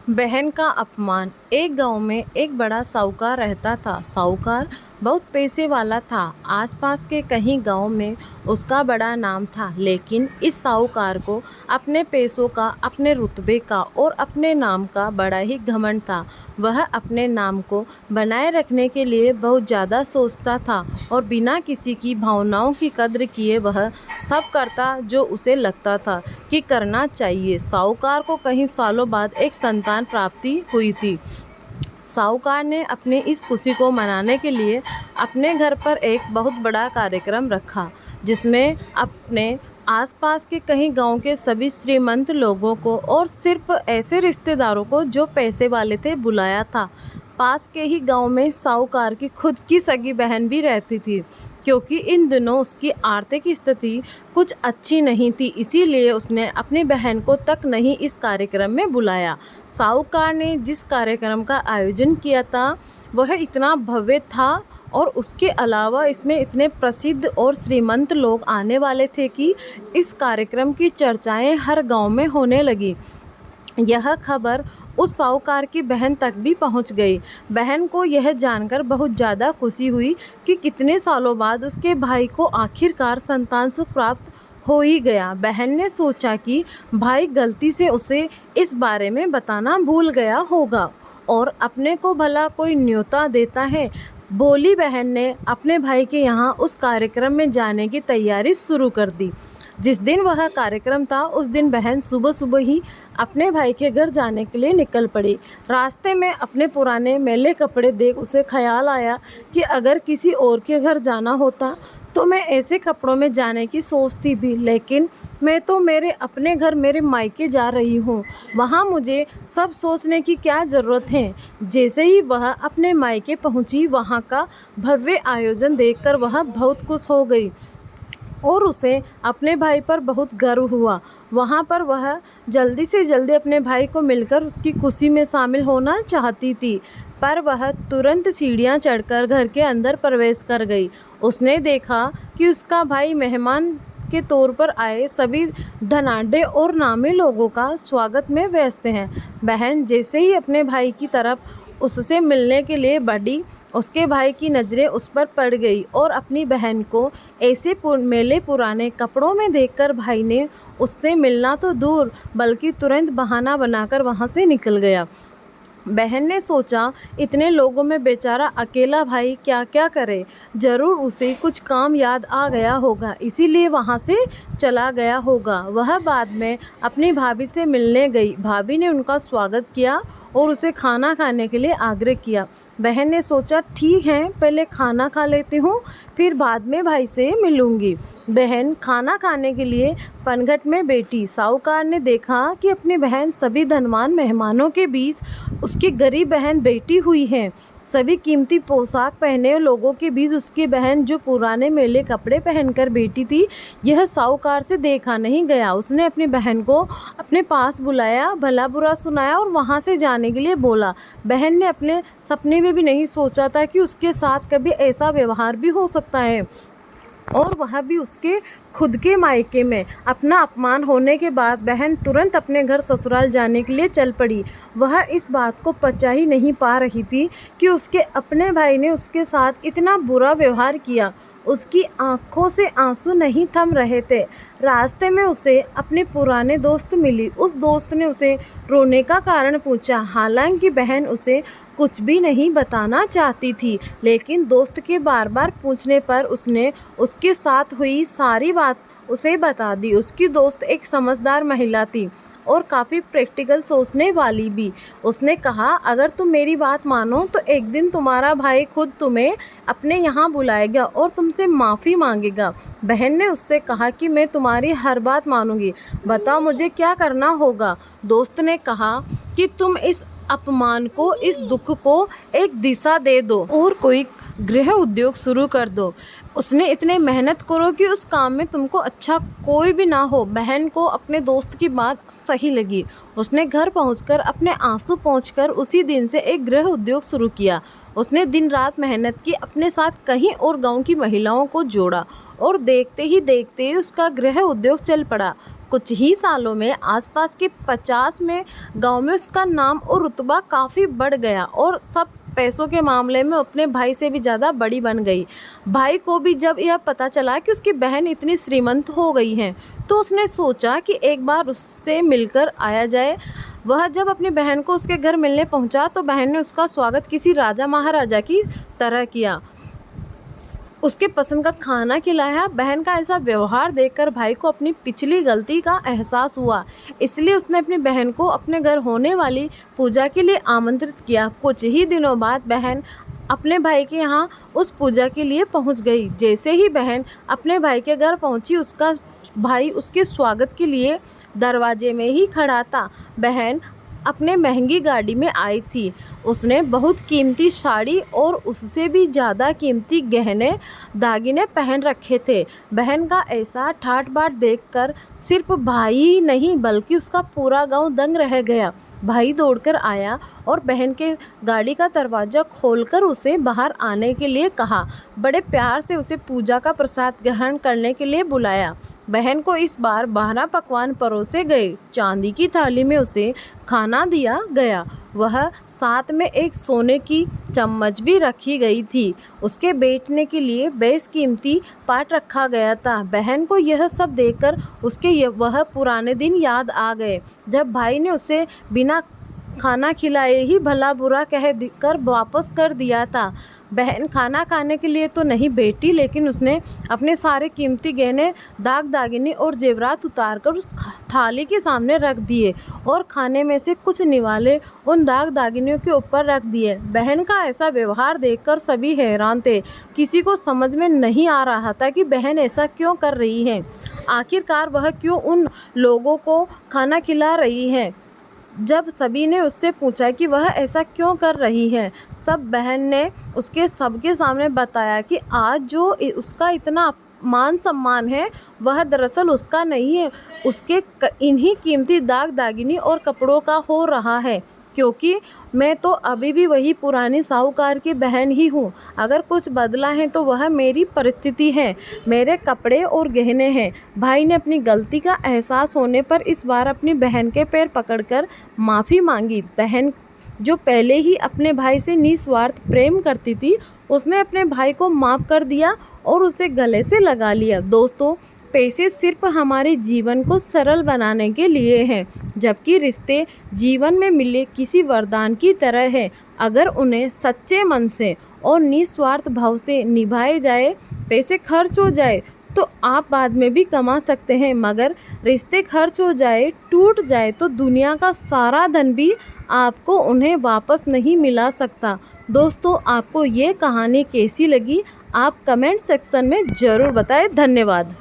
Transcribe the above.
बहन का अपमान। एक गांव में एक बड़ा साहूकार रहता था। साहूकार बहुत पैसे वाला था। आसपास के कई गांव में उसका बड़ा नाम था, लेकिन इस साहूकार को अपने पैसों का, अपने रुतबे का और अपने नाम का बड़ा ही घमंड था। वह अपने नाम को बनाए रखने के लिए बहुत ज़्यादा सोचता था और बिना किसी की भावनाओं की कद्र किए वह सब करता जो उसे लगता था कि करना चाहिए। साहूकार को कई सालों बाद एक संतान प्राप्ति हुई थी। साहूकार ने अपनी इस खुशी को मनाने के लिए अपने घर पर एक बहुत बड़ा कार्यक्रम रखा, जिसमें अपने आसपास के कई गांव के सभी श्रीमंत लोगों को और सिर्फ ऐसे रिश्तेदारों को जो पैसे वाले थे बुलाया था। पास के ही गांव में साहूकार की खुद की सगी बहन भी रहती थी। क्योंकि इन दिनों उसकी आर्थिक स्थिति कुछ अच्छी नहीं थी, इसीलिए उसने अपनी बहन को तक नहीं इस कार्यक्रम में बुलाया। साहूकार ने जिस कार्यक्रम का आयोजन किया था वह इतना भव्य था और उसके अलावा इसमें इतने प्रसिद्ध और श्रीमंत लोग आने वाले थे कि इस कार्यक्रम की चर्चाएं हर गांव में होने लगी। यह खबर उस साहूकार की बहन तक भी पहुंच गई। बहन को यह जानकर बहुत ज़्यादा खुशी हुई कि कितने सालों बाद उसके भाई को आखिरकार संतान सुख प्राप्त हो ही गया। बहन ने सोचा कि भाई गलती से उसे इस बारे में बताना भूल गया होगा और अपने को भला कोई न्योता देता है। भोली बहन ने अपने भाई के यहाँ उस कार्यक्रम में जाने की तैयारी शुरू कर दी। जिस दिन वह कार्यक्रम था उस दिन बहन सुबह सुबह ही अपने भाई के घर जाने के लिए निकल पड़ी। रास्ते में अपने पुराने मैले कपड़े देख उसे ख्याल आया कि अगर किसी और के घर जाना होता तो मैं ऐसे कपड़ों में जाने की सोचती भी, लेकिन मैं तो मेरे अपने घर मेरे मायके जा रही हूँ, वहाँ मुझे सब सोचने की क्या ज़रूरत है। जैसे ही वह अपने मायके पहुँची, वहाँ का भव्य आयोजन देखकर वह बहुत खुश हो गई और उसे अपने भाई पर बहुत गर्व हुआ। वहाँ पर वह जल्दी से जल्दी अपने भाई को मिलकर उसकी खुशी में शामिल होना चाहती थी, पर वह तुरंत सीढ़ियाँ चढ़कर घर के अंदर प्रवेश कर गई। उसने देखा कि उसका भाई मेहमान के तौर पर आए सभी धनाढ़ और नामी लोगों का स्वागत में व्यस्त हैं। बहन जैसे ही अपने भाई की तरफ उससे मिलने के लिए बढ़ी, उसके भाई की नज़रें उस पर पड़ गई और अपनी बहन को ऐसे मैले पुराने कपड़ों में देखकर भाई ने उससे मिलना तो दूर बल्कि तुरंत बहाना बनाकर वहाँ से निकल गया। बहन ने सोचा, इतने लोगों में बेचारा अकेला भाई क्या क्या करे, ज़रूर उसे कुछ काम याद आ गया होगा, इसीलिए वहाँ से चला गया होगा। वह बाद में अपनी भाभी से मिलने गई। भाभी ने उनका स्वागत किया और उसे खाना खाने के लिए आग्रह किया। बहन ने सोचा, ठीक है, पहले खाना खा लेती हूँ, फिर बाद में भाई से मिलूँगी। बहन खाना खाने के लिए पनघट में बैठी। साहूकार ने देखा कि अपनी बहन सभी धनवान मेहमानों के बीच उसकी गरीब बहन बैठी हुई है। सभी कीमती पोशाक पहने लोगों के बीच उसकी बहन जो पुराने मैले कपड़े पहनकर बैठी थी, यह साहूकार से देखा नहीं गया। उसने अपनी बहन को अपने पास बुलाया, भला बुरा सुनाया और वहाँ से जाने के लिए बोला। बहन ने अपने सपने में भी नहीं सोचा था कि उसके साथ कभी ऐसा व्यवहार भी हो सकता है, और वह भी उसके खुद के मायके में। अपना अपमान होने के बाद बहन तुरंत अपने घर ससुराल जाने के लिए चल पड़ी। वह इस बात को पचा ही नहीं पा रही थी कि उसके अपने भाई ने उसके साथ इतना बुरा व्यवहार किया। उसकी आंखों से आंसू नहीं थम रहे थे। रास्ते में उसे अपने पुराने दोस्त मिली। उस दोस्त ने उसे रोने का कारण पूछा। हालांकि बहन उसे कुछ भी नहीं बताना चाहती थी, लेकिन दोस्त के बार बार पूछने पर उसने उसके साथ हुई सारी बात उसे बता दी। उसकी दोस्त एक समझदार महिला थी और काफ़ी प्रैक्टिकल सोचने वाली भी। उसने कहा, अगर तुम मेरी बात मानो तो एक दिन तुम्हारा भाई खुद तुम्हें अपने यहाँ बुलाएगा और तुमसे माफ़ी मांगेगा। बहन ने उससे कहा कि मैं तुम्हारी हर बात मानूंगी, बताओ मुझे क्या करना होगा। दोस्त ने कहा कि तुम इस अपमान को, इस दुख को एक दिशा दे दो और कोई गृह उद्योग शुरू कर दो। उसने इतने मेहनत करो कि उस काम में तुमको अच्छा कोई भी ना हो। बहन को अपने दोस्त की बात सही लगी। उसने घर पहुंचकर अपने आंसू पोंछकर उसी दिन से एक गृह उद्योग शुरू किया। उसने दिन रात मेहनत की, अपने साथ कहीं और गांव की महिलाओं को जोड़ा और देखते ही देखते उसका गृह उद्योग चल पड़ा। कुछ ही सालों में आसपास के 50 में गांव में उसका नाम और रुतबा काफ़ी बढ़ गया और सब पैसों के मामले में अपने भाई से भी ज़्यादा बड़ी बन गई। भाई को भी जब यह पता चला कि उसकी बहन इतनी श्रीमंत हो गई है तो उसने सोचा कि एक बार उससे मिलकर आया जाए। वह जब अपनी बहन को उसके घर मिलने पहुंचा तो बहन ने उसका स्वागत किसी राजा महाराजा की तरह किया, उसके पसंद का खाना खिलाया। बहन का ऐसा व्यवहार देखकर भाई को अपनी पिछली गलती का एहसास हुआ, इसलिए उसने अपनी बहन को अपने घर होने वाली पूजा के लिए आमंत्रित किया। कुछ ही दिनों बाद बहन अपने भाई के यहाँ उस पूजा के लिए पहुँच गई। जैसे ही बहन अपने भाई के घर पहुँची, उसका भाई उसके स्वागत के लिए दरवाजे में ही खड़ा था। बहन अपने महंगी गाड़ी में आई थी। उसने बहुत कीमती साड़ी और उससे भी ज़्यादा कीमती गहने दागिने पहन रखे थे। बहन का ऐसा ठाट बाट देखकर सिर्फ भाई ही नहीं बल्कि उसका पूरा गांव दंग रह गया। भाई दौड़कर आया और बहन के गाड़ी का दरवाज़ा खोलकर उसे बाहर आने के लिए कहा। बड़े प्यार से उसे पूजा का प्रसाद ग्रहण करने के लिए बुलाया। बहन को इस बार 12 पकवान परोसे गए। चांदी की थाली में उसे खाना दिया गया। वह साथ में एक सोने की चम्मच भी रखी गई थी। उसके बैठने के लिए बेशकीमती पाट रखा गया था। बहन को यह सब देखकर उसके वह पुराने दिन याद आ गए जब भाई ने उसे बिना खाना खिलाए ही भला बुरा कह कर वापस कर दिया था। बहन खाना खाने के लिए तो नहीं बैठी, लेकिन उसने अपने सारे कीमती गहने, दाग दागिने और जेवरात उतारकर उस थाली के सामने रख दिए और खाने में से कुछ निवाले उन दाग दागिनों के ऊपर रख दिए। बहन का ऐसा व्यवहार देखकर सभी हैरान थे। किसी को समझ में नहीं आ रहा था कि बहन ऐसा क्यों कर रही है। आखिरकार वह क्यों उन लोगों को खाना खिला रही है। जब सभी ने उससे पूछा कि वह ऐसा क्यों कर रही है, बहन ने उसके सबके सामने बताया कि आज जो उसका इतना मान सम्मान है वह दरअसल उसका नहीं है, उसके इन्हीं कीमती दाग दागिनी और कपड़ों का हो रहा है, क्योंकि मैं तो अभी भी वही पुरानी साहूकार की बहन ही हूँ। अगर कुछ बदला है तो वह मेरी परिस्थिति है, मेरे कपड़े और गहने हैं। भाई ने अपनी गलती का एहसास होने पर इस बार अपनी बहन के पैर पकड़कर माफ़ी मांगी। बहन जो पहले ही अपने भाई से निस्वार्थ प्रेम करती थी, उसने अपने भाई को माफ़ कर दिया और उसे गले से लगा लिया। दोस्तों, पैसे सिर्फ हमारे जीवन को सरल बनाने के लिए हैं, जबकि रिश्ते जीवन में मिले किसी वरदान की तरह है। अगर उन्हें सच्चे मन से और निस्वार्थ भाव से निभाए जाए, पैसे खर्च हो जाए तो आप बाद में भी कमा सकते हैं, मगर रिश्ते खर्च हो जाए, टूट जाए तो दुनिया का सारा धन भी आपको उन्हें वापस नहीं मिला सकता। दोस्तों, आपको ये कहानी कैसी लगी आप कमेंट सेक्शन में ज़रूर बताएं। धन्यवाद।